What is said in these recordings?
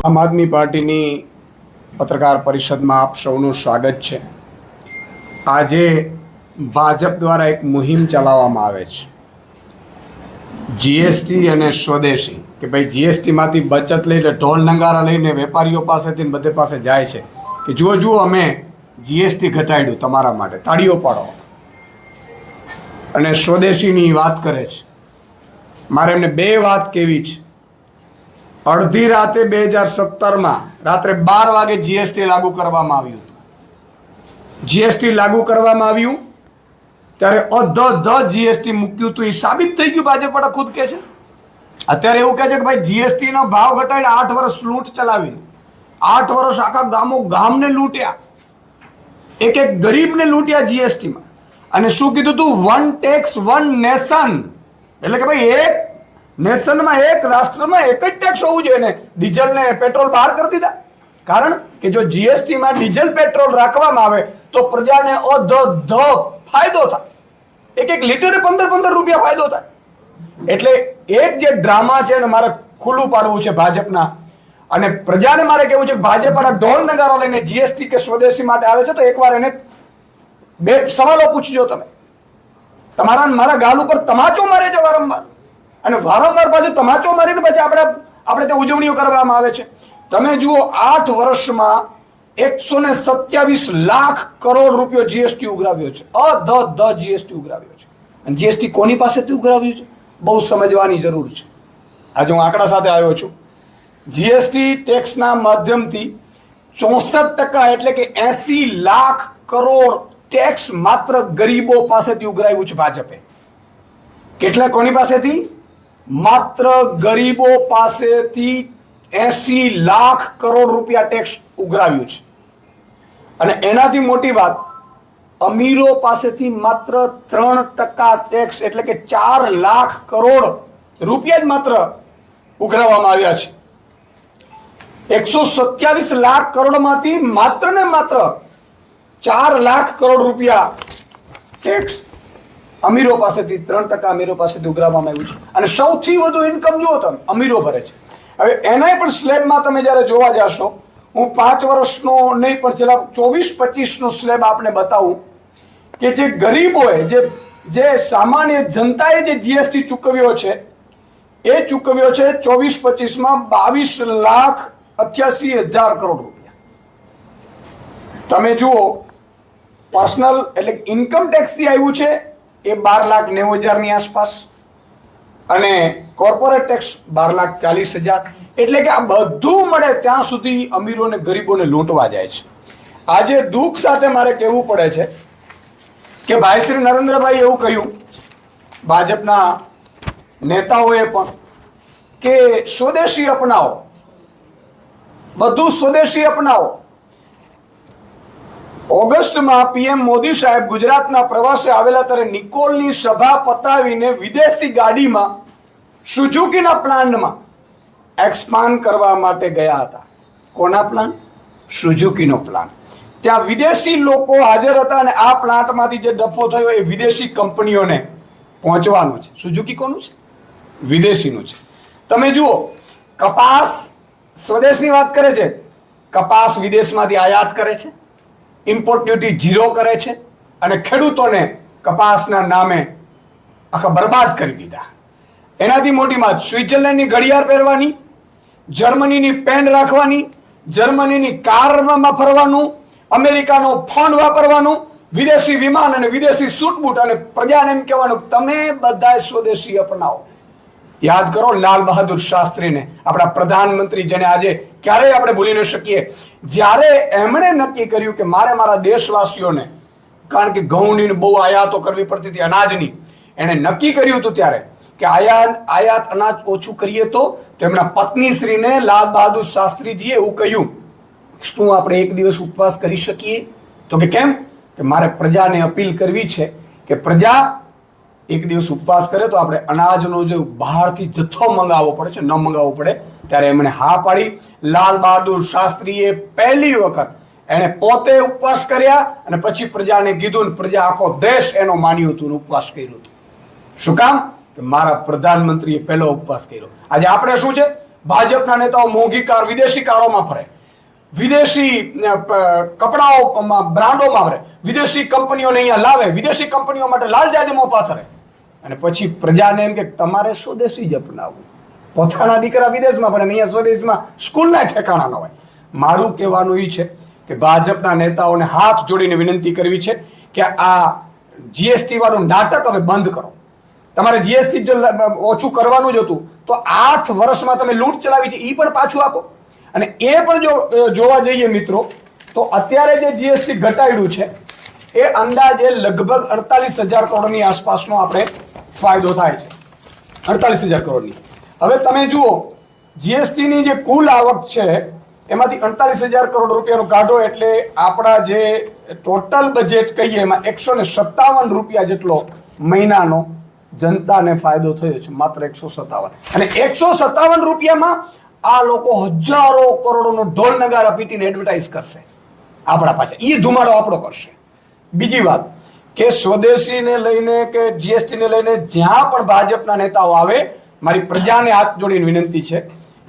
આમ આદમી પાર્ટીની પત્રકાર પરિષદમાં આપ સૌનું સ્વાગત છે। આજે ભાજપ દ્વારા એક મુહિમ ચલાવવામાં આવે છે જીએસટી અને સ્વદેશી, કે ભાઈ જીએસટીમાંથી બચત લઈને ઢોલ નગારા લઈને વેપારીઓ પાસેથી બધે પાસે જાય છે કે જુઓ જુઓ અમે જીએસટી ઘટાડ્યું તમારા માટે, તાળીઓ પાડો। અને સ્વદેશીની વાત કરે છે। મારે એમને બે વાત કહેવી છે। અડધી રાતે 2017માં રાત્રે 12 વાગે જીએસટી લાગુ કરવામાં આવ્યું હતું। જીએસટી લાગુ કરવામાં આવ્યું ત્યારે અધધ જીએસટી મૂક્યું હતું, એ સાબિત થઈ ગયું। ભાજપ વાળા ખુદ કહે છે, અત્યારે એવું કહે છે કે ભાઈ જીએસટી નો ભાવ ઘટાડીને 8 વર્ષ લૂંટ ચલાવીને 8 વર્ષ આખા ગામને લૂંટ્યા, એક એક ગરીબને લૂંટ્યા જીએસટીમાં। અને શું કીધું હતું? વન ટેક્સ વન નેશન, એટલે કે ભાઈ એક નેશનમાં, એક રાષ્ટ્રમાં એક જ ટેક્સ હોવું જોઈએ ને ડીઝલ ને પેટ્રોલ બહાર કરી દીધા। કારણ કે જો જીએસટીમાં ડીઝલ પેટ્રોલ રાખવામાં આવે તો પ્રજાને અધધ ફાયદો થાય, એક એક લીટરે 15 રૂપિયા ફાયદો થાય। એટલે એક જે ડ્રામા છે ને મારે ખુલ્લું પાડવું છે ભાજપના, અને પ્રજાને મારે કહેવું છે કે ભાજપ આના ઢોલ નગારો લઈને જીએસટી કે સ્વદેશી માટે આવે છે તો એકવાર એને બે સવાલો પૂછજો તમે। તમારા મારા ગાલ ઉપર તમાચો મારે છે વારંવાર, અને વારંવાર પાછું તમાચો મારીને પછી આપણે તે ઉજવણીઓ કરવામાં આવે છે। તમે જુઓ 8 વર્ષમાં 127 લાખ કરોડ રૂપિયો જીએસટી ઉઘરાવ્યો છે, અધધ જીએસટી ઉઘરાવ્યો છે। અને જીએસટી કોની પાસેથી ઉઘરાવ્યું છે બહુ સમજવાની જરૂર છે। આજે હું આંકડા સાથે આવ્યો છું। જીએસટી ટેક્સના માધ્યમથી 64% એટલે કે 80 લાખ કરોડ ટેક્સ માત્ર ગરીબો પાસેથી ઉઘરાવ્યું છે ભાજપે। કેટલા? કોની પાસેથી? માત્ર ગરીબો પાસેથી 80 લાખ કરોડ રૂપિયા ટેક્સ ઉઘરાવ્યું છે। અને એનાથી મોટી વાત, અમીરો પાસેથી માત્ર 3% ટેક્સ એટલે કે 4 લાખ કરોડ રૂપિયા જ માત્ર ઉઘરાવવામાં આવ્યા છે। 127 લાખ કરોડમાંથી માત્ર ને માત્ર 4 લાખ કરોડ રૂપિયા ટેક્સ અમીરો પાસેથી, 3% અમીરો પાસેથી ઉઘરાવવામાં આવ્યું છે। અને સૌથી વધુ ઇન્કમ જુઓ તમે અમીરો ભરે છે। હવે એનાય પણ સ્લેબમાં તમે જ્યારે જોવા જશો, હું 5 વર્ષનો નહીં પણ છેલ્લા 24-25 સ્લેબ આપને બતાવું કે જે ગરીબોએ, જે સામાન્ય જનતાએ જે જીએસટી ચૂકવ્યો છે એ ચૂકવ્યો છે 24-25માં 22,88,000 કરોડ રૂપિયા। તમે જુઓ, પર્સનલ એટલે ઇન્કમ ટેક્સથી આવ્યું છે એ 12,90,000 ની આસપાસ, અને કોર્પોરેટ ટેક્સ 12,40,000। એટલે કે આ બધું મળે ત્યાં સુધી અમીરો અને ગરીબોને લૂંટવા જાય છે। આજે દુઃખ સાથે મારે કહેવું પડે છે કે ભાઈ શ્રી નરેન્દ્રભાઈ એવું કહ્યું, ભાજપના નેતાઓએ પણ, કે સ્વદેશી અપનાવો, બધું સ્વદેશી અપનાવો। ઓગસ્ટમાં પીએમ મોદી સાહેબ ગુજરાતના પ્રવાસે આવેલા ત્યારે નિકોલની સભા પતાવીને વિદેશી ગાડીમાં સુઝુકીના પ્લાન્ટમાં એક્સપાન્ડ કરવા માટે ગયા હતા। કોના પ્લાન્ટ? સુઝુકીનો પ્લાન્ટ। ત્યાં વિદેશી લોકો હાજર હતા, અને આ પ્લાન્ટમાંથી જે ડફો થયો એ વિદેશી કંપનીઓને પહોંચવાનો છે। સુઝુકી કોનું છે? વિદેશીનું છે। તમે જુઓ, કપાસ સ્વદેશની વાત કરે છે, કપાસ વિદેશમાંથી આયાત કરે છે, ઇમ્પોર્ટ ડ્યુટી 0 કરે છે, અને ખેડૂતોને કપાસના નામે આખા બરબાદ કરી દીધા। એનાથી મોટી વાત, સ્વિટ્ઝરલેન્ડની ઘડિયાળ પહેરવાની, જર્મનીની પેન રાખવાની, જર્મનીની કારમાં ફરવાનું, અમેરિકાનો ફોન વાપરવાનું, વિદેશી વિમાન અને વિદેશી સૂટ બૂટ, અને પ્રજાને એમ કહેવાનું તમે બધા સ્વદેશી અપનાવો। યાદ કરો લાલ બહાદુર શાસ્ત્રીને, આપણા પ્રધાનમંત્રી, જેને આજે ક્યારેય આપણે ભૂલી ન શકીએ। જ્યારે એમણે નક્કી કર્યું કે મારે મારા દેશવાસીઓને, કારણ કે ઘઉંની બહુ આયાતો કરવી પડતી હતી, અનાજની, એણે નક્કી કર્યું હતું ત્યારે કે આયાત અનાજ ઓછું કરીએ તો એમના પત્નીશ્રીને લાલ બહાદુર શાસ્ત્રીજીએ એવું કહ્યું, શું આપણે એક દિવસ ઉપવાસ કરી શકીએ? તો કે કેમ? કે મારે પ્રજાને અપીલ કરવી છે કે પ્રજા એક દિવસ ઉપવાસ કરે તો આપણે અનાજનો જે બહારથી જથ્થો મંગાવવો પડે છે, ન મંગાવવો પડે। ત્યારે એમણે હા પાડી। લાલ બહાદુર શાસ્ત્રીએ પહેલી વખત એણે પોતે ઉપવાસ કર્યા, અને પછી પ્રજાને કીધું, પ્રજા આખો દેશ એનો માન્યું હતું, ઉપવાસ કર્યું હતું। શું કામ? કે મારા પ્રધાનમંત્રીએ પહેલો ઉપવાસ કર્યો। આજે આપણે શું છે? ભાજપના નેતાઓ મોંઘી કાર વિદેશી કારોમાં ફરે, વિદેશી કપડાઓમાં બ્રાન્ડોમાં ફરે, વિદેશી કંપનીઓને અહીંયા લાવે, વિદેશી કંપનીઓ માટે લાલજાદીમાં પાથરે, અને પછી પ્રજાને એમ કે તમારે સ્વદેશી જ અપનાવવું. પોતાના દીકરા વિદેશમાં ભણે, અહીંયા સ્વદેશમાં સ્કૂલના ઠેકાણા ન હોય. મારું કહેવાનું એ છે કે ભાજપના નેતાઓને હાથ જોડીને વિનંતી કરવી છે કે આ જીએસટી વાળું નાટક હવે બંધ કરો. તમારે જીએસટી જો ઓછું કરવાનું જ હતું તો 8 વર્ષમાં તમે લૂંટ ચલાવી છે એ પણ પાછું આપો. અને એ પણ જો જોવા જઈએ મિત્રો તો અત્યારે જે જીએસટી ઘટાડ્યું છે એ અંદાજે લગભગ 48,000 કરોડની આસપાસનો આપણે ફાયદો થાય છે. 48,000 કરોડની. હવે તમે જુઓ જીએસટીની જે કુલ આવક છે એમાંથી 48,000 કરોડ રૂપિયાનો કાઢો એટલે આપણા જે ટોટલ બજેટ કહીએ એમાં 157 રૂપિયા જેટલો મહિનાનો જનતાને ફાયદો થયો છે. માત્ર 157. અને 157 રૂપિયામાં આ લોકો હજારો કરોડોનો ઢોલ નગારા પીટીને એડવર્ટાઇઝ કરશે આપણા પાસે. એ ધુમાડો આપણો કરશે. બીજી વાત કે સ્વદેશીને લઈને કે જીએસટીને લઈને જ્યાં પણ ભાજપના નેતાઓ આવે, મારી પ્રજાને હાથ જોડીને વિનંતી છે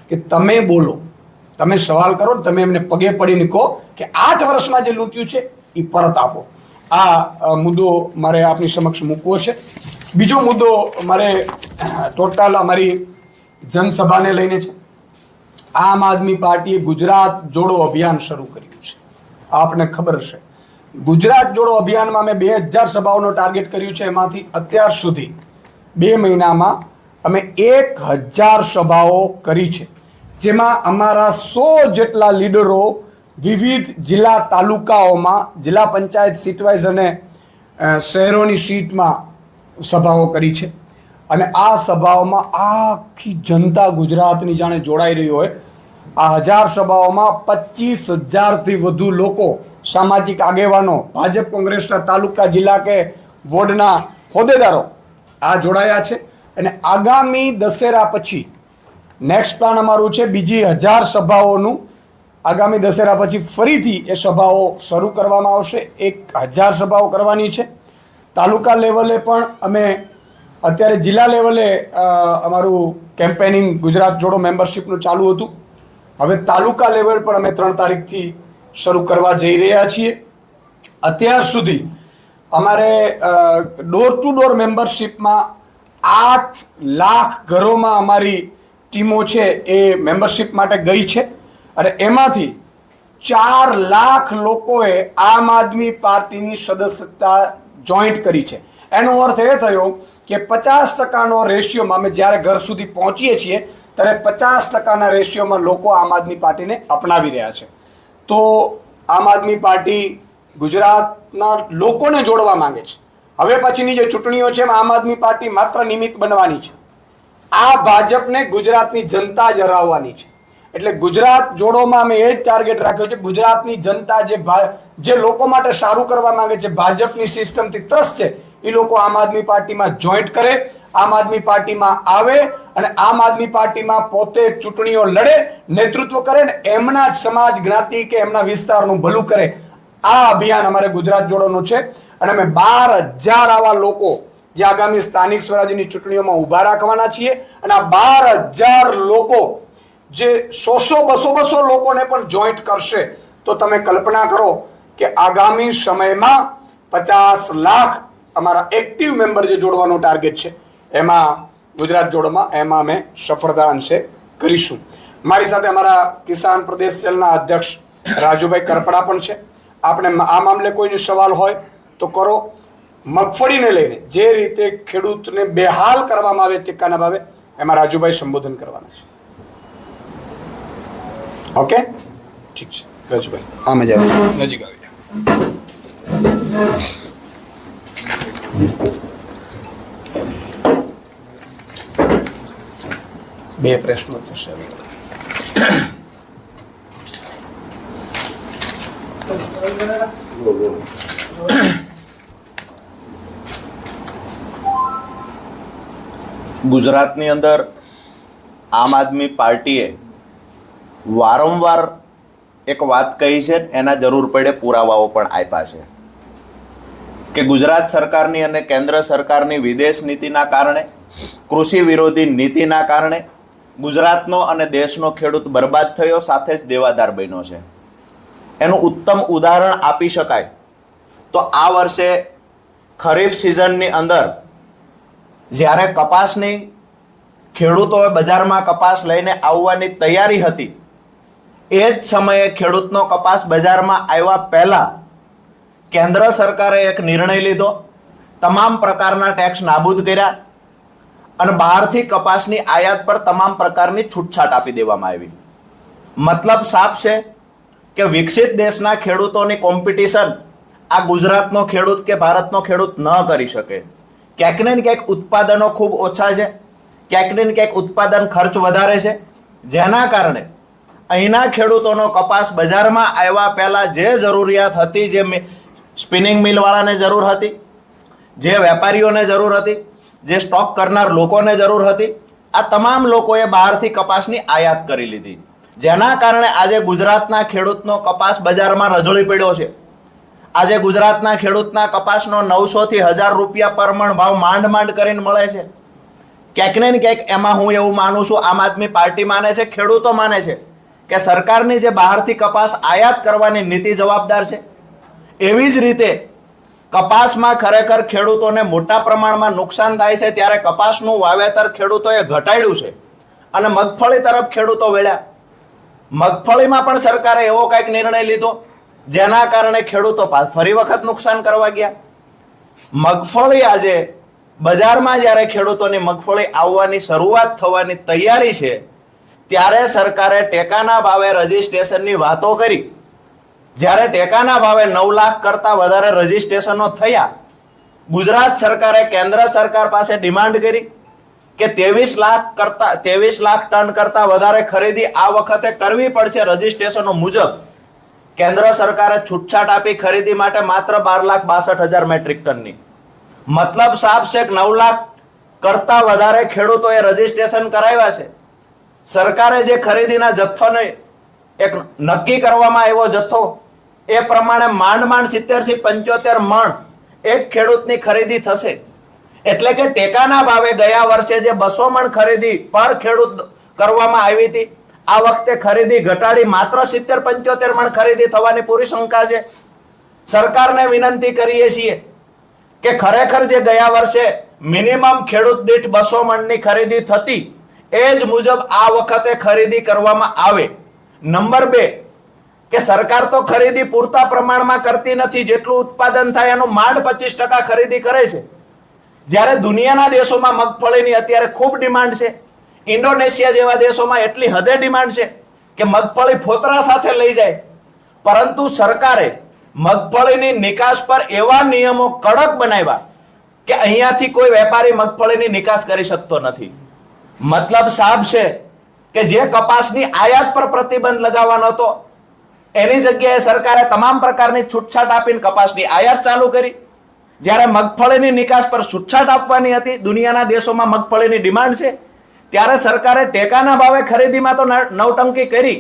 કે તમે બોલો, તમે સવાલ કરો, તમે એમને પગે પડીને કહો કે 8 વર્ષમાં જે લૂંટ્યું છે એ પરત આપો. આ મુદ્દો મારે આપની સમક્ષ મૂકવો છે. બીજો મુદ્દો મારે ટોટલ અમારી જનસભાને લઈને છે. આમ આદમી પાર્ટીએ ગુજરાત જોડો અભિયાન શરૂ કર્યું છે. આપને ખબર છે ગુજરાત જોડો અભિયાનમાં અમે 2000 સભાઓનો ટાર્ગેટ કર્યું છે. એમાંથી અત્યાર સુધી 2 મહિનામાં અમે 1000 સભાઓ કરી છે, જેમાં અમારા 100 જેટલા લીડરો વિવિધ જિલ્લા તાલુકાઓમાં જિલ્લા પંચાયત સીટ વાઇઝ અને શહેરોની સીટમાં સભાઓ કરી છે. અને આ સભાઓમાં આખી જનતા ગુજરાતની જાણે જોડાઈ રહી હોય. આ 1000 સભાઓમાં 25,000થી વધુ લોકો, સામાજિક આગેવાનો, ભાજપ કોંગ્રેસના તાલુકા જિલ્લા કે વોર્ડના હોદ્દેદારો આ જોડાયા છે. અને આગામી દશેરા પછી નેક્સ્ટ પ્લાન અમારું છે બીજી 1000 સભાઓનું. આગામી દશેરા પછી ફરીથી એ સભાઓ શરૂ કરવામાં આવશે. 1000 સભાઓ કરવાની છે. તાલુકા લેવલે પણ અમે અત્યારે જિલ્લા લેવલે અમારું કેમ્પેનિંગ ગુજરાત જોડો મેમ્બરશિપનું ચાલુ હતું. હવે તાલુકા લેવલ પર અમે 3 તારીખથી શરૂ કરવા જઈ રહ્યા છીએ. અત્યાર સુધી અમારે ડોર ટુ ડોર મેમ્બરશિપમાં 8 લાખ ઘરોમાં અમારી ટીમો છે એ મેમ્બરશિપ માટે ગઈ છે. અને એમાંથી 4 લાખ લોકોએ આમ આદમી પાર્ટીની સદસ્યતા જોઈન્ટ કરી છે. એનો અર્થ એ થયો કે 50%નો રેશિયોમાં અમે જ્યારે ઘર સુધી પહોંચીએ છીએ ત્યારે 50%ના રેશિયોમાં લોકો આમ આદમી પાર્ટીને અપનાવી રહ્યા છે. તો આમ આદમી પાર્ટી ગુજરાતના લોકોને જોડવા માંગે છે. હવે પછીની જે ચૂંટણીઓ છે એમાં આમ આદમી પાર્ટી માત્ર નિમિત્ત બનવાની છે. આ ભાજપને ગુજરાતની જનતા જ હરાવવાની છે. એટલે ગુજરાત જોડોમાં અમે એ જ ટાર્ગેટ રાખ્યો છે. ગુજરાતની જનતા જે લોકો માટે સારું કરવા માંગે છે, ભાજપની સિસ્ટમથી ત્રસ્ત છે, એ લોકો આમ આદમી પાર્ટીમાં જોઈન્ટ કરે, આમ આદમી પાર્ટીમાં આવે અને આમ આદમી પાર્ટીમાં પોતે ચૂંટણીઓ લડે, નેતૃત્વ કરે ને એમના જ સમાજ, જ્ઞાતિ કે એમના વિસ્તારનું ભલું કરે. આ અભિયાન અમારે ગુજરાત જોડોનું છે. અને અમે 12,000 આવા લોકો જે આગામી સ્થાનિક સ્વરાજ્યની ચૂંટણીઓમાં ઊભા રાખવાના છીએ. અને આ 12,000 લોકો જે 100-200 લોકોને પણ જોઈન્ટ કરશે તો તમે કલ્પના કરો કે આગામી સમયમાં 50 લાખ અમારા એક્ટિવ મેમ્બર જે જોડવાનો ટાર્ગેટ છે એમાં ગુજરાત જોડોમાં એમાં અમે સફળતા અંશે કરીશું. મારી સાથે અમારા કિસાન પ્રદેશ સેલના અધ્યક્ષ રાજુભાઈ કરપડા પણ છે. આપણે આ મામલે કોઈનો સવાલ હોય તો કરો. મગફળીને લઈને જે રીતે ખેડૂતને બેહાલ કરવામાં આવે ટેકાના ભાવે, એમાં રાજુભાઈ સંબોધન કરવાના છે. ઓકે, ઠીક છે રાજુભાઈ. આ મજા આવી, નજીક આવી જાઓ. બે પ્રશ્નો થશે. ગુજરાતની અંદર આમ આદમી પાર્ટીએ વારંવાર એક વાત કહી છે, એના જરૂર પડે પુરાવાઓ પણ આપ્યા છે કે ગુજરાત સરકારની અને કેન્દ્ર સરકારની વિદેશ નીતિના કારણે, કૃષિ વિરોધી નીતિના કારણે ગુજરાતનો અને દેશનો ખેડૂત બરબાદ થયો, સાથે જ દેવાદાર બન્યો છે. એનું ઉત્તમ ઉદાહરણ આપી શકાય તો આ વર્ષે ખરીફ સિઝનની અંદર જ્યારે કપાસની ખેડૂતોએ બજારમાં કપાસ લઈને આવવાની તૈયારી હતી, એ જ સમયે ખેડૂતનો કપાસ બજારમાં આવ્યા પહેલા કેન્દ્ર સરકારે એક નિર્ણય લીધો, તમામ પ્રકારના ટેક્સ નાબૂદ કર્યા અને બહારથી કપાસની આયાત પર તમામ પ્રકારની છૂટછાટ આપી દેવામાં આવી. મતલબ સાફ છે કે વિકસિત દેશના ખેડૂતોની કોમ્પિટિશન આ ગુજરાતનો ખેડૂત કે ભારતનો ખેડૂત ન કરી શકે. ક્યાંક ને ક્યાંક ઉત્પાદનો ખૂબ ઓછા છે, ક્યાંક ને ક્યાંક ઉત્પાદન ખર્ચ વધારે છે, જેના કારણે અહીંના ખેડૂતોનો કપાસ બજારમાં આવ્યા પહેલા જે જરૂરિયાત હતી, જે સ્પિનિંગ મિલવાળાને જરૂર હતી, જે વેપારીઓને જરૂર હતી, જે સ્ટોક કરનાર લોકોને જરૂર હતી, આ તમામ લોકોએ બહારથી કપાસની આયાત કરી લીધી, જેના કારણે આજે ગુજરાતના ખેડૂતનો કપાસ બજારમાં રજળી પડ્યો છે. આજે ગુજરાતના ખેડૂતના કપાસનો 900 થી 1000 રૂપિયા પર મણ ભાવ માંડ માંડ કરીને મળે છે. ક્યાંક ને ક્યાંક એમાં હું એવું માનું છું, આમ આદમી પાર્ટી માને છે, ખેડૂતો માને છે કે સરકારની જે બહારથી કપાસ આયાત કરવાની નીતિ જવાબદાર છે. એવી જ રીતે કપાસમાં ખરેખર ખેડૂતોને મોટા પ્રમાણમાં નુકસાન થાય છે, ત્યારે કપાસનું વાવેતર ખેડૂતોએ ઘટાડ્યું છે અને મગફળી તરફ ખેડૂતો વળ્યા. મગફળીમાં પણ સરકારે એવો કંઈક નિર્ણય લીધો જેના કારણે ખેડૂતો ફરી વખત નુકસાન કરવા ગયા. મગફળી આજે બજારમાં જ્યારે ખેડૂતોની મગફળી આવવાની શરૂઆત થવાની તૈયારી છે, ત્યારે સરકારે ટેકાના ભાવે રજીસ્ટ્રેશનની વાતો કરી. જ્યારે ટેકાના ભાવે 9 લાખ કરતા વધારે રજીસ્ટ્રેશનો થયા, ગુજરાત સરકારે કેન્દ્ર સરકાર પાસે ડિમાન્ડ કરી કે 23 લાખ ટન કરતા વધારે ખરીદી આ વખતે કરવી પડશે રજીસ્ટ્રેશનો મુજબ. કેન્દ્ર સરકારે છૂટછાટ આપી ખરીદી માટે માત્ર 12,62,000 મેટ્રિક ટનની. મતલબ સાફ છે કે 9 લાખ કરતા વધારે ખેડૂતોએ રજીસ્ટ્રેશન કરાવ્યા છે. સરકારે જે ખરીદીના જથ્થોને એક નક્કી કરવામાં આવ્યો જથ્થો, એ પ્રમાણે માંડ 70 થી 75 મણ એક ખેડૂતની ખરીદી થશે. એટલે કે ટેકાના ભાવે ગયા વર્ષે જે 200 મણ ખરીદી પર ખેડૂત કરવામાં આવી હતી, આ વખતે ખરીદી ઘટાડી માત્ર 70-75 મણ ખરીદી થવાની પૂરી શંકા છે. સરકારને વિનંતી કરીએ છીએ કે ખરેખર જે ગયા વર્ષે મિનિમમ ખેડૂત દીઠ 200 મણની ખરીદી થતી, એ જ મુજબ આ વખતે ખરીદી કરવામાં આવે. નંબર 2 કે સરકાર તો ખરીદી પૂરતા પ્રમાણમાં કરતી નથી, જેટલું ઉત્પાદન થાય એનું માંડ 25% ખરીદી કરે છે. જ્યારે દુનિયાના દેશોમાં મગફળીની અત્યારે ખૂબ ડિમાન્ડ છે. ઇન્ડોનેશિયા જેવા દેશોમાં એટલી હદે ડિમાન્ડ છે કે મગફળી ફોતરા સાથે લઈ જાય, પરંતુ સરકારે મગફળીની નિકાસ પર એવા નિયમો કડક બનાવ્યા કે અહીંયાથી કોઈ વેપારી મગફળીની નિકાસ કરી શકતો નથી. મતલબ સાફ છે કે જે કપાસની આયાત પર પ્રતિબંધ લગાવવાનો હતો, એની જગ્યાએ સરકારે તમામ પ્રકારની છૂટછાટ આપીને કપાસની આયાત ચાલુ કરી. જ્યારે મગફળીની નિકાસ પર છૂટછાટ આપવાની હતી, દુનિયાના દેશોમાં મગફળીની ડિમાન્ડ છે, ત્યારે સરકારે ટેકાના ભાવે ખરીદીમાં તો નવટંકી કરી,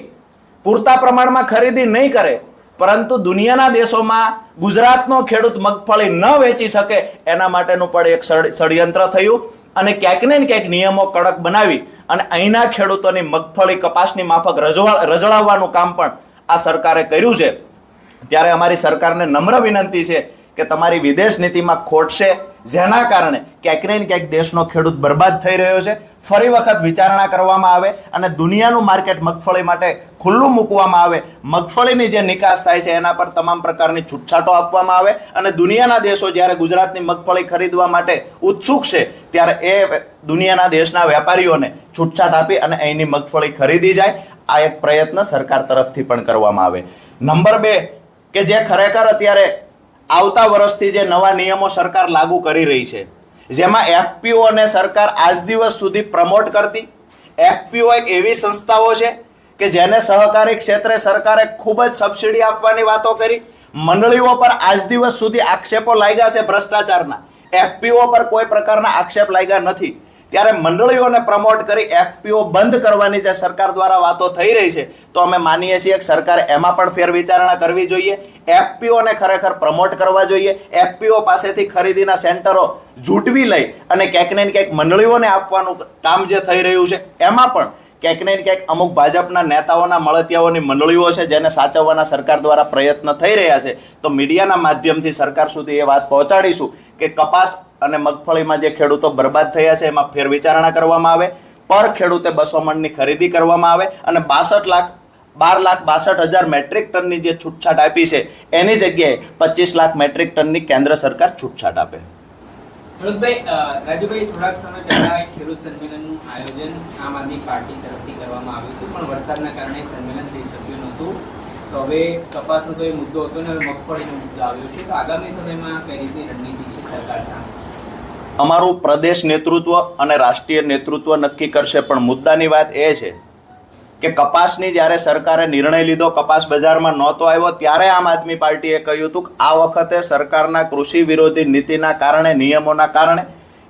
પૂરતા પ્રમાણમાં ખરીદી નહીં કરે, પરંતુ દુનિયાના દેશોમાં ગુજરાતનો ખેડૂત મગફળી ન વેચી શકે એના માટેનું પણ એક ષડયંત્ર થયું અને ક્યાંક ને ક્યાંક નિયમો કડક બનાવી અને અહીંના ખેડૂતોની મગફળી કપાસની માફક રજળાવવાનું કામ પણ આ સરકારે કર્યું છે. ત્યારે અમારી સરકારને નમ્ર વિનંતી છે કે તમારી વિદેશ નીતિમાં ખોટ છે, જેના કારણે ક્યાંક ને ક્યાંક દેશનો ખેડૂત બરબાદ થઈ રહ્યો છે. ફરી વખત વિચારણા કરવામાં આવે અને દુનિયાનું માર્કેટ મગફળી માટે ખુલ્લું મૂકવામાં આવે. મગફળીની જે નિકાસ થાય છે એના પર તમામ પ્રકારની છૂટછાટો આપવામાં આવે અને દુનિયાના દેશો જ્યારે ગુજરાતની મગફળી ખરીદવા માટે ઉત્સુક છે, ત્યારે એ દુનિયાના દેશના વેપારીઓને છૂટછાટ આપી અને અહીંની મગફળી ખરીદી જાય. આ એક પ્રયત્ન સરકાર તરફથી પણ કરવામાં આવે. નંબર 2 કે જે ખરેખર અત્યારે આવતા વર્ષથી જે નવા નિયમો સરકાર લાગુ કરી રહી છે, જેમાં એફપીઓને સરકાર આજ દિવસ સુધી પ્રમોટ કરતી. એફપીઓ એક એવી સંસ્થાઓ છે કે જેને સહકારી ક્ષેત્રે સરકારે ખૂબ જ સબસિડી આપવાની વાતો કરી. મંડળીઓ પર આજ દિવસ સુધી આક્ષેપો લાગ્યા છે ભ્રષ્ટાચારના, એફપીઓ પર કોઈ પ્રકારના આક્ષેપ લાગ્યા નથી. ત્યારે મંડળીઓને પ્રમોટ કરી એફપીઓ બંધ કરવાની જે સરકાર દ્વારા વાતો થઈ રહી છે, તો અમે માનીએ છીએ કે સરકારે એમાં પણ ફેરવિચારણા કરવી જોઈએ. એફપીઓને ખરેખર પ્રમોટ કરવા જોઈએ. એફપીઓ પાસેથી ખરીદીના સેન્ટરો જૂટવી લઈ અને ક્યાંક ને ક્યાંક મંડળીઓને આપવાનું કામ જે થઈ રહ્યું છે, એમાં પણ ક્યાંક ને ક્યાંક અમુક ભાજપના નેતાઓના મળતિયાઓની મંડળીઓ છે જેને સાચવવાના સરકાર દ્વારા પ્રયત્ન થઈ રહ્યા છે. તો મીડિયાના માધ્યમથી સરકાર સુધી એ વાત પહોંચાડીશું કે કપાસ અને મગફળીમાં જે ખેડૂતો બરબાદ થયા છે એમાં ફેરવિચારણા કરવામાં આવે, પર ખેડૂતે 200 મણની ખરીદી કરવામાં આવે અને 12,62,000 મેટ્રિક ટનની જે છૂટછાટ આપી છે એની જગ્યાએ 25 લાખ મેટ્રિક ટનની કેન્દ્ર સરકાર છૂટછાટ આપે. રાજુભાઈ, થોડાક સમય પહેલા એક ખેડૂત સંમેલનનું આયોજન આમ આદમી પાર્ટી તરફથી કરવામાં આવ્યું હતું, પણ વરસાદના કારણે સંમેલન થઈ શક્યું નહોતું. તો હવે કપાસનો તો એ મુદ્દો હતો ને હવે મગફળીનો મુદ્દો આવ્યો છે. તો આગામી સમયમાં કઈ રીતની રણનીતિ છે સરકાર સામે? અમારું પ્રદેશ નેતૃત્વ અને રાષ્ટ્રીય નેતૃત્વ નક્કી કરશે, પણ મુદ્દાની વાત એ છે કે કપાસની જ્યારે સરકારે નિર્ણય લીધો, કપાસ બજારમાં નહોતો આવ્યો, ત્યારે આમ આદમી પાર્ટીએ કહ્યું હતું કે આ વખતે સરકારના કૃષિ વિરોધી નીતિના કારણે, નિયમોના કારણે,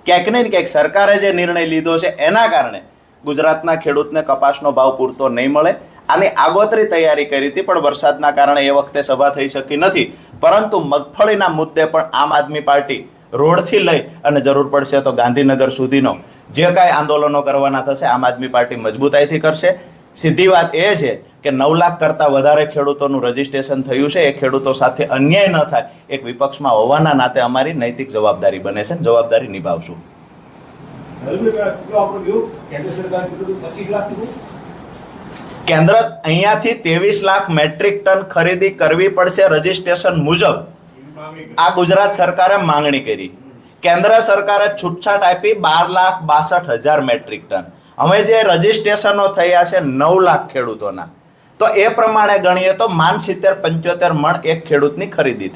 ક્યાંક ને ક્યાંક સરકારે જે નિર્ણય લીધો છે એના કારણે ગુજરાતના ખેડૂતને કપાસનો ભાવ પૂરતો નહીં મળે. આની આગોતરી તૈયારી કરી હતી, પણ વરસાદના કારણે એ વખતે સભા થઈ શકી નથી. પરંતુ મગફળીના મુદ્દે પણ આમ આદમી પાર્ટી રોડથી લઈ અને જરૂર પડશે તો ગાંધીનગર સુધીનો જે કાંઈ આંદોલનો કરવાના થશે આમ આદમી પાર્ટી મજબૂતાઈથી કરશે. સીધી વાત એ છે કે 9 લાખ કરતાં વધારે ખેડૂતોનું રજીસ્ટ્રેશન થયું છે. એ ખેડૂતો સાથે અન્યાય ન થાય, એક વિપક્ષમાં હોવાના નાતે અમારી નૈતિક જવાબદારી બને છે, જવાબદારી નિભાવશું. કેન્દ્ર અહીંયાથી 23 લાખ મેટ્રિક ટન ખરીદી કરવી પડશે રજીસ્ટ્રેશન મુજબ. આ ગુજરાત સરકારે માંગણી કરી. કેન્દ્ર સરકારે છૂટછાટ આપી 12,62,000 મેટ્રિક ટન. હવે જે રજીસ્ટ્રેશનો થયા છે 9 લાખ ખેડૂતોના, તો એ પ્રમાણે ગણીએ તો 70-75 મણ એક ખેડૂતની ખરીદી.